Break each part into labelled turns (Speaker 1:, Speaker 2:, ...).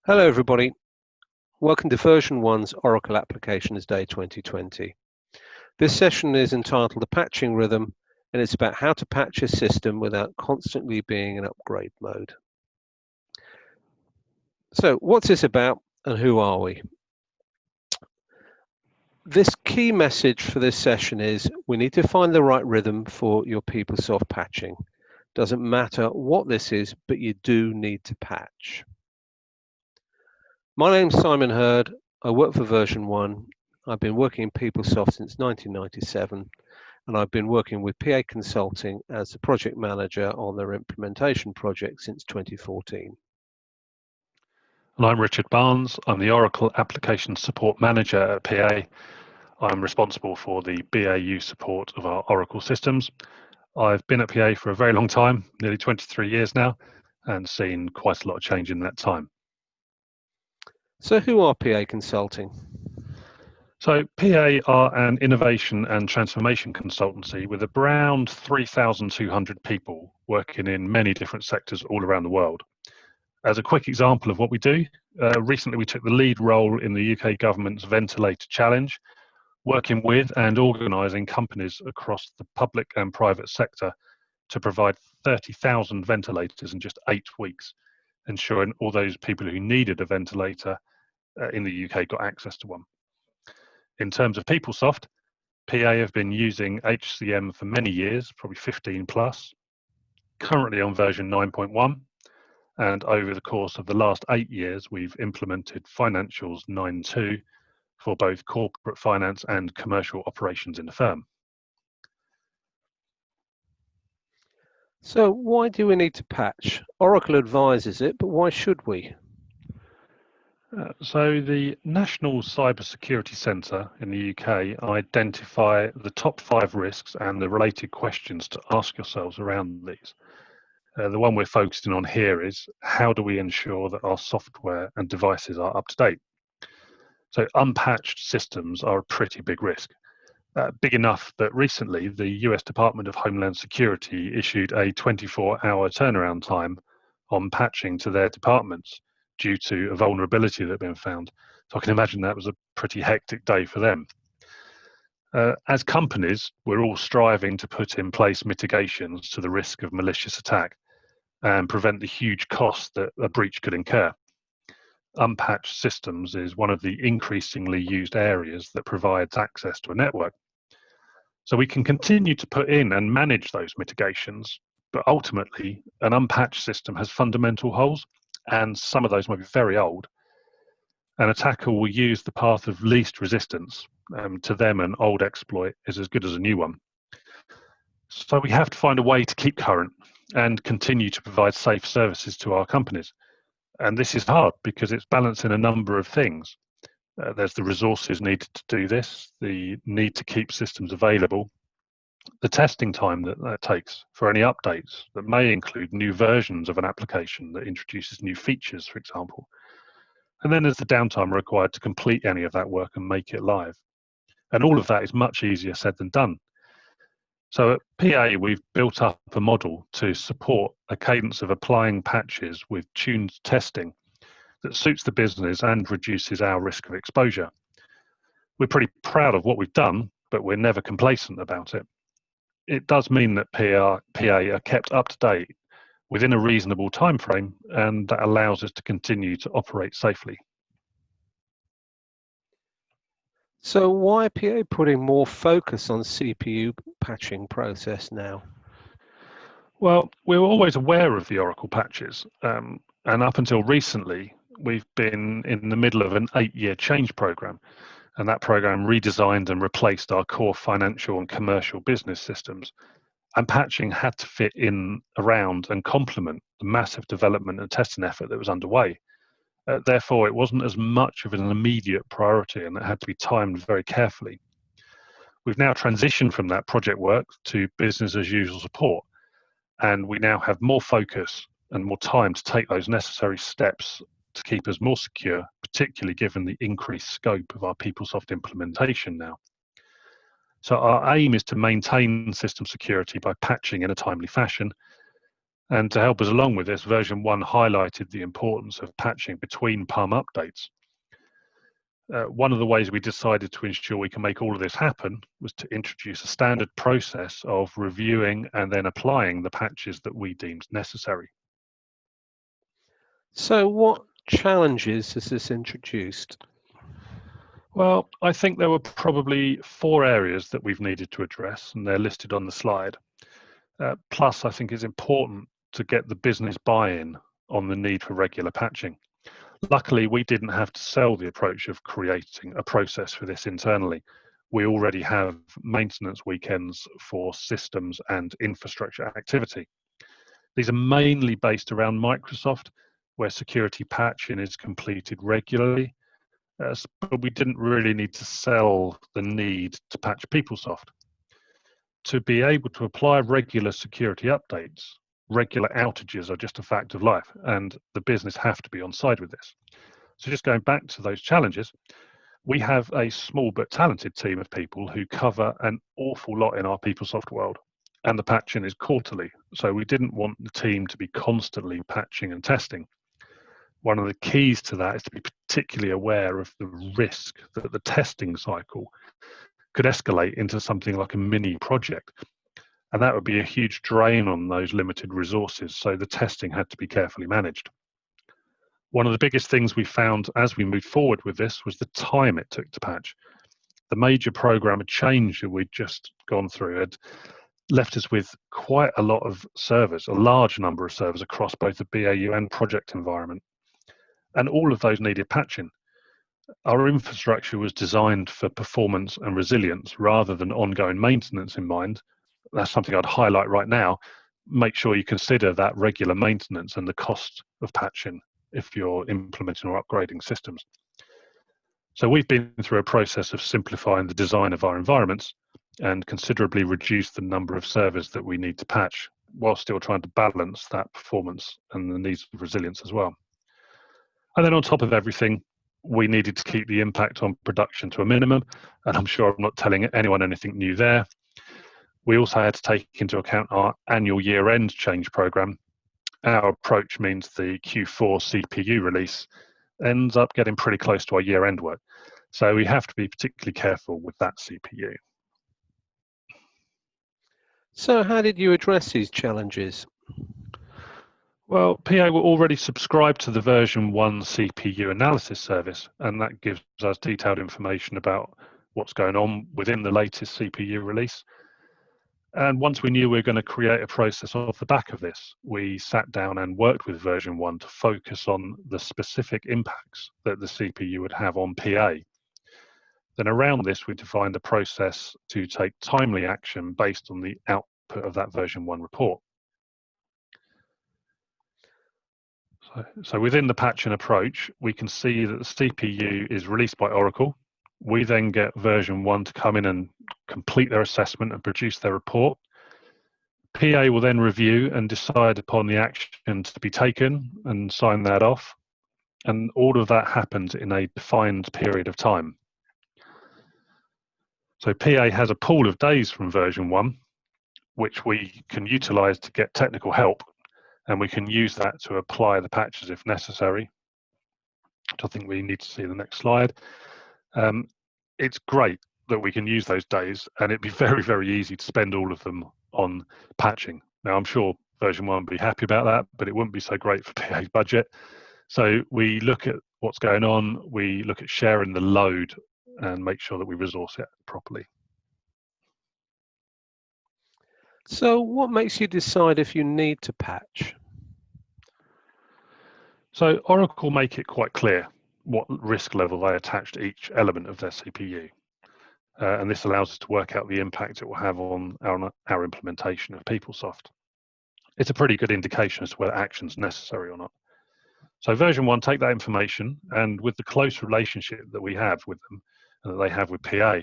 Speaker 1: Hello everybody, welcome to version 1's Oracle Applications Day 2020. This session is entitled The Patching Rhythm, and it's about how to patch a system without constantly being in upgrade mode. So what's this about and who are we? This key message for this session is we need to find the right rhythm for your PeopleSoft patching. Doesn't matter what this is, but you do need to patch. My name's Simon Hurd. I work for version 1. I've been working in PeopleSoft since 1997, and I've been working with PA Consulting as the project manager on their implementation project since 2014.
Speaker 2: And I'm Richard Barnes. I'm the Oracle Application Support Manager at PA. I'm responsible for the BAU support of our Oracle systems. I've been at PA for a very long time, nearly 23 years now, and seen quite a lot of change in that time.
Speaker 1: So who are PA Consulting?
Speaker 2: So PA are an innovation and transformation consultancy with around 3,200 people working in many different sectors all around the world. As a quick example of what we do, recently we took the lead role in the UK government's Ventilator Challenge, working with and organising companies across the public and private sector to provide 30,000 ventilators in just 8 weeks, ensuring all those people who needed a ventilator in the UK got access to one. In terms of PeopleSoft, PA have been using HCM for many years, probably 15 plus, currently on version 9.1. And over the course of the last 8 years, we've implemented Financials 9.2 for both corporate finance and commercial operations in the firm.
Speaker 1: So why do we need to patch? Oracle advises it, but why should we?
Speaker 2: So the National Cybersecurity Centre in the UK identify the top 5 risks and the related questions to ask yourselves around these. The one we're focusing on here is how do we ensure that our software and devices are up to date? So unpatched systems are a pretty big risk. Big enough that recently the US Department of Homeland Security issued a 24-hour turnaround time on patching to their departments due to a vulnerability that had been found. So I can imagine that was a pretty hectic day for them. As companies, we're all striving to put in place mitigations to the risk of malicious attack and prevent the huge cost that a breach could incur. Unpatched systems is one of the increasingly used areas that provides access to a network. So we can continue to put in and manage those mitigations, but ultimately an unpatched system has fundamental holes, and some of those might be very old. An attacker will use the path of least resistance. To them, an old exploit is as good as a new one. So we have to find a way to keep current and continue to provide safe services to our companies. And this is hard because it's balancing a number of things. There's the resources needed to do this, the need to keep systems available, the testing time that takes for any updates that may include new versions of an application that introduces new features, for example. And then there's the downtime required to complete any of that work and make it live. And all of that is much easier said than done. So at PA, we've built up a model to support a cadence of applying patches with tuned testing that suits the business and reduces our risk of exposure. We're pretty proud of what we've done, but we're never complacent about it. It does mean that PA are kept up to date within a reasonable time frame, and that allows us to continue to operate safely.
Speaker 1: So why are PA putting more focus on CPU patching process now?
Speaker 2: Well, we were always aware of the Oracle patches, and up until recently, we've been in the middle of an 8-year change program, and that program redesigned and replaced our core financial and commercial business systems. And patching had to fit in around and complement the massive development and testing effort that was underway. Therefore, it wasn't as much of an immediate priority, and it had to be timed very carefully. We've now transitioned from that project work to business as usual support, and we now have more focus and more time to take those necessary steps to keep us more secure, particularly given the increased scope of our PeopleSoft implementation now. So our aim is to maintain system security by patching in a timely fashion. And to help us along with this, version 1 highlighted the importance of patching between PUM updates. One of the ways we decided to ensure we can make all of this happen was to introduce a standard process of reviewing and then applying the patches that we deemed necessary.
Speaker 1: So what challenges has this introduced?
Speaker 2: Well, I think there were probably 4 areas that we've needed to address, and they're listed on the slide. Plus, I think it's important to get the business buy-in on the need for regular patching. Luckily, we didn't have to sell the approach of creating a process for this internally. We already have maintenance weekends for systems and infrastructure activity. These are mainly based around Microsoft, where security patching is completed regularly, but we didn't really need to sell the need to patch PeopleSoft. To be able to apply regular security updates, regular outages are just a fact of life, and the business have to be on side with this. So just going back to those challenges, we have a small but talented team of people who cover an awful lot in our PeopleSoft world, and the patching is quarterly. So we didn't want the team to be constantly patching and testing. One of the keys to that is to be particularly aware of the risk that the testing cycle could escalate into something like a mini project. And that would be a huge drain on those limited resources. So the testing had to be carefully managed. One of the biggest things we found as we moved forward with this was the time it took to patch. The major program of change that we'd just gone through had left us with quite a lot of servers, a large number of servers across both the BAU and project environment. And all of those needed patching. Our infrastructure was designed for performance and resilience rather than ongoing maintenance in mind. That's something I'd highlight right now. Make sure you consider that regular maintenance and the cost of patching if you're implementing or upgrading systems. So we've been through a process of simplifying the design of our environments and considerably reduced the number of servers that we need to patch, while still trying to balance that performance and the needs of resilience as well. And then on top of everything, we needed to keep the impact on production to a minimum, and I'm sure I'm not telling anyone anything new there. We also had to take into account our annual year-end change program. Our approach means the Q4 CPU release ends up getting pretty close to our year-end work. So we have to be particularly careful with that CPU.
Speaker 1: So how did you address these challenges?
Speaker 2: Well, PA were already subscribed to the version 1 CPU analysis service, and that gives us detailed information about what's going on within the latest CPU release. And once we knew we were going to create a process off the back of this, we sat down and worked with version 1 to focus on the specific impacts that the CPU would have on PA. Then around this, we defined a process to take timely action based on the output of that version 1 report. So within the patching approach, we can see that the CPU is released by Oracle. We then get version 1 to come in and complete their assessment and produce their report. PA will then review and decide upon the action to be taken and sign that off. And all of that happens in a defined period of time. So PA has a pool of days from version 1, which we can utilize to get technical help. And we can use that to apply the patches if necessary. I think we need to see the next slide. It's great that we can use those days, and it'd be very, very easy to spend all of them on patching. Now, I'm sure version 1 would be happy about that, but it wouldn't be so great for PA's budget. So we look at what's going on, we look at sharing the load and make sure that we resource it properly.
Speaker 1: So what makes you decide if you need to patch?
Speaker 2: So Oracle make it quite clear what risk level they attach to each element of their CPU. And this allows us to work out the impact it will have on our implementation of PeopleSoft. It's a pretty good indication as to whether action's necessary or not. So version 1 take that information, and with the close relationship that we have with them and that they have with PA,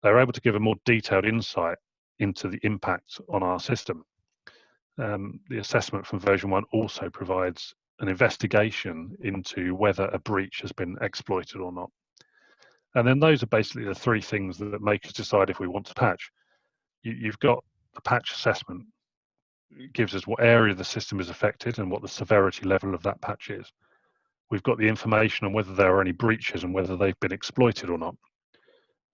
Speaker 2: they're able to give a more detailed insight into the impact on our system. The assessment from version 1 also provides an investigation into whether a breach has been exploited or not. And then those are basically the 3 things that make us decide if we want to patch. You've got the patch assessment. It gives us what area of the system is affected and what the severity level of that patch is. We've got the information on whether there are any breaches and whether they've been exploited or not.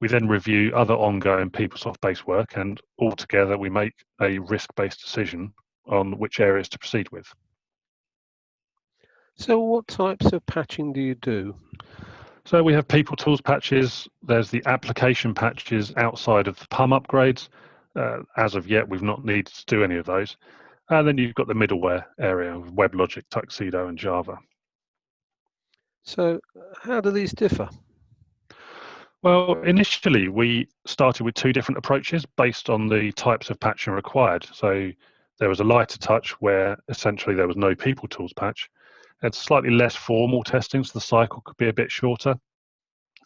Speaker 2: We then review other ongoing PeopleSoft-based work, and altogether we make a risk-based decision on which areas to proceed with.
Speaker 1: So what types of patching do you do?
Speaker 2: So we have PeopleTools patches. There's the application patches outside of the PUM upgrades. As of yet, we've not needed to do any of those. And then you've got the middleware area of WebLogic, Tuxedo, and Java.
Speaker 1: So how do these differ?
Speaker 2: Well, initially we started with two different approaches based on the types of patching required. So there was a lighter touch where essentially there was no PeopleTools patch. It's slightly less formal testing, so the cycle could be a bit shorter.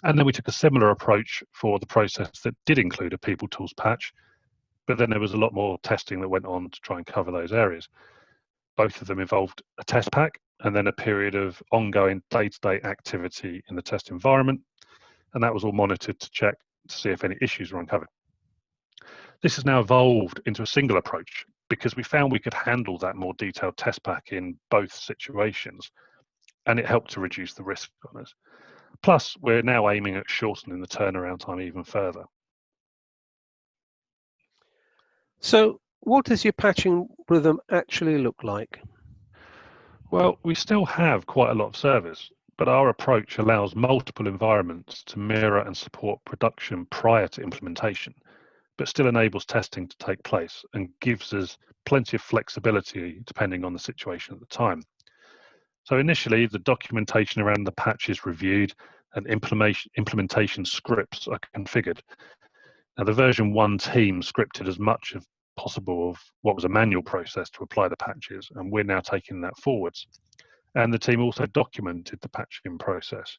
Speaker 2: And then we took a similar approach for the process that did include a PeopleTools patch, but then there was a lot more testing that went on to try and cover those areas. Both of them involved a test pack and then a period of ongoing day-to-day activity in the test environment. And that was all monitored to check to see if any issues were uncovered. This has now evolved into a single approach because we found we could handle that more detailed test pack in both situations, and it helped to reduce the risk on us. Plus, we're now aiming at shortening the turnaround time even further.
Speaker 1: So what does your patching rhythm actually look like?
Speaker 2: Well, we still have quite a lot of servers, but our approach allows multiple environments to mirror and support production prior to implementation, but still enables testing to take place and gives us plenty of flexibility depending on the situation at the time. So initially, the documentation around the patch is reviewed and implementation scripts are configured. Now, the version 1 team scripted as much as possible of what was a manual process to apply the patches, and we're now taking that forwards. And the team also documented the patching process.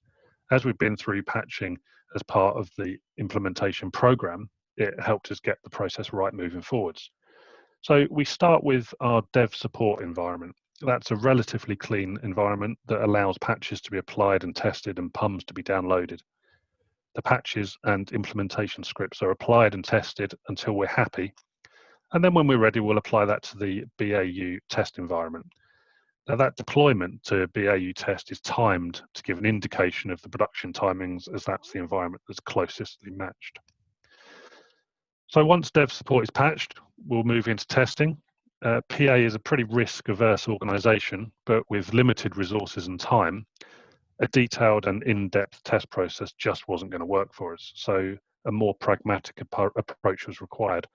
Speaker 2: As we've been through patching as part of the implementation program, it helped us get the process right moving forwards. So we start with our dev support environment. That's a relatively clean environment that allows patches to be applied and tested and PUMs to be downloaded. The patches and implementation scripts are applied and tested until we're happy. And then when we're ready, we'll apply that to the BAU test environment. Now that deployment to BAU test is timed to give an indication of the production timings, as that's the environment that's closestly matched. So once dev support is patched, we'll move into testing. PA is a pretty risk-averse organization, but with limited resources and time, a detailed and in-depth test process just wasn't going to work for us. So a more pragmatic approach was required.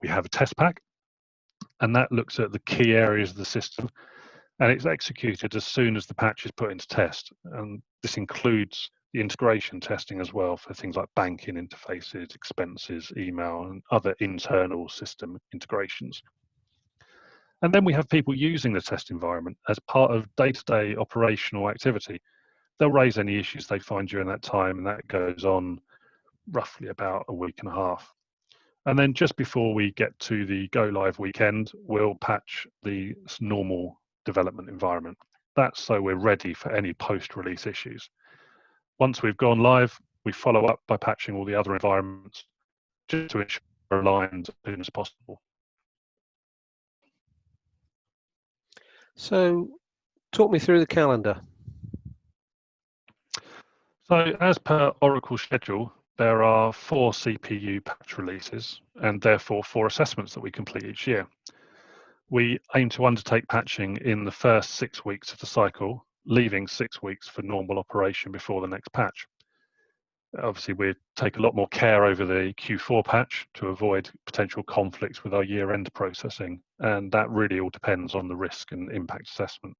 Speaker 2: We have a test pack, and that looks at the key areas of the system, and it's executed as soon as the patch is put into test. And this includes the integration testing as well for things like banking interfaces, expenses, email, and other internal system integrations. And then we have people using the test environment as part of day-to-day operational activity. They'll raise any issues they find during that time, and that goes on roughly about a week and a half. And then just before we get to the go live weekend, we'll patch the normal development environment. That's so we're ready for any post-release issues. Once we've gone live, we follow up by patching all the other environments just to ensure we're aligned as soon as possible.
Speaker 1: So talk me through the calendar.
Speaker 2: So as per Oracle schedule, there are 4 CPU patch releases and therefore 4 assessments that we complete each year. We aim to undertake patching in the first 6 weeks of the cycle, leaving 6 weeks for normal operation before the next patch. Obviously, we take a lot more care over the Q4 patch to avoid potential conflicts with our year-end processing, and that really all depends on the risk and impact assessment.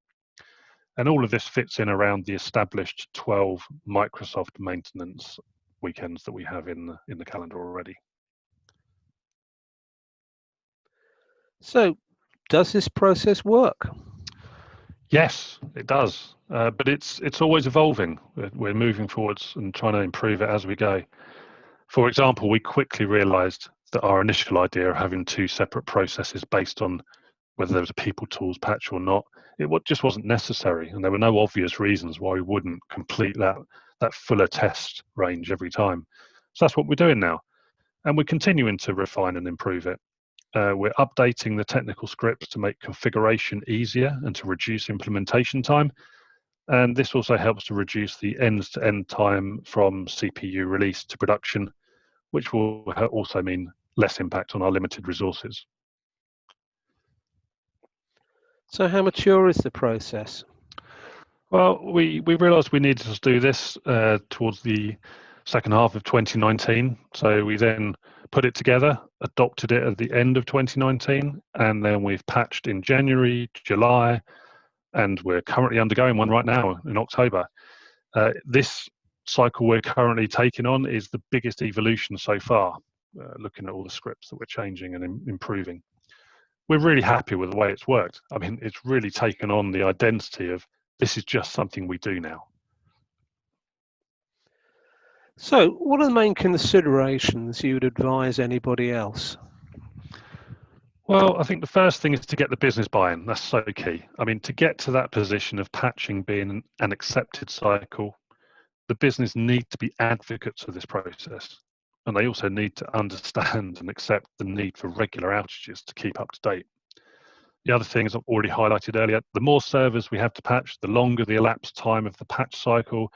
Speaker 2: And all of this fits in around the established 12 Microsoft maintenance weekends that we have in the calendar already.
Speaker 1: So does this process work?
Speaker 2: Yes, it does, but it's always evolving. We're moving forwards and trying to improve it as we go. For example, we quickly realized that our initial idea of having 2 separate processes based on whether there was a PeopleTools patch or not, it just wasn't necessary, and there were no obvious reasons why we wouldn't complete that fuller test range every time. So that's what we're doing now, and we're continuing to refine and improve it. We're updating the technical scripts to make configuration easier and to reduce implementation time. And this also helps to reduce the end-to-end time from CPU release to production, which will also mean less impact on our limited resources.
Speaker 1: So how mature is the process?
Speaker 2: Well, we realised we needed to do this towards the second half of 2019. So we then put it together, adopted it at the end of 2019, and then we've patched in January, July, and we're currently undergoing one right now in October. This cycle we're currently taking on is the biggest evolution so far, looking at all the scripts that we're changing and improving. We're really happy with the way it's worked. I mean, it's really taken on the identity of this is just something we do now.
Speaker 1: So what are the main considerations you would advise anybody else?
Speaker 2: Well, I think the first thing is to get the business buy-in. That's so key. I mean, to get to that position of patching being an accepted cycle, the business need to be advocates of this process. And they also need to understand and accept the need for regular outages to keep up to date. The other thing, as I've already highlighted earlier, the more servers we have to patch, the longer the elapsed time of the patch cycle,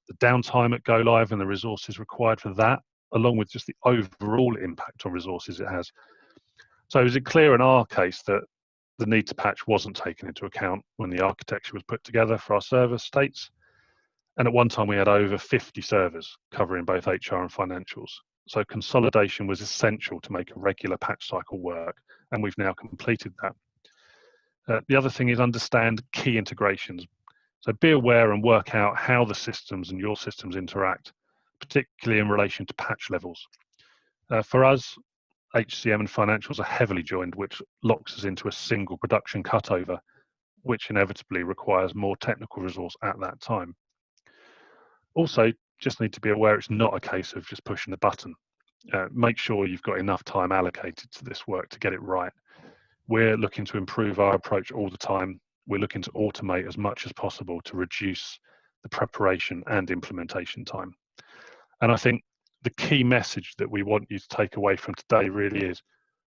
Speaker 2: the downtime at go live and the resources required for that, along with just the overall impact on resources it has. So is it clear in our case that the need to patch wasn't taken into account when the architecture was put together for our server states? And at one time we had over 50 servers covering both HR and financials. So consolidation was essential to make a regular patch cycle work, and we've now completed that. The other thing is understand key integrations. So be aware and work out how the systems and your systems interact, particularly in relation to patch levels. For us, HCM and financials are heavily joined, which locks us into a single production cutover, which inevitably requires more technical resource at that time. Also, just need to be aware it's not a case of just pushing the button. Make sure you've got enough time allocated to this work to get it right. We're looking to improve our approach all the time. We're looking to automate as much as possible to reduce the preparation and implementation time. And I think the key message that we want you to take away from today really is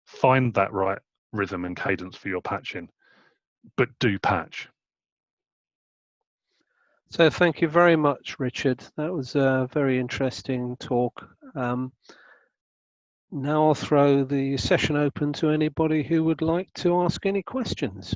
Speaker 2: find that right rhythm and cadence for your patching, but do patch.
Speaker 1: So thank you very much, Richard. That was a very interesting talk. Now I'll throw the session open to anybody who would like to ask any questions.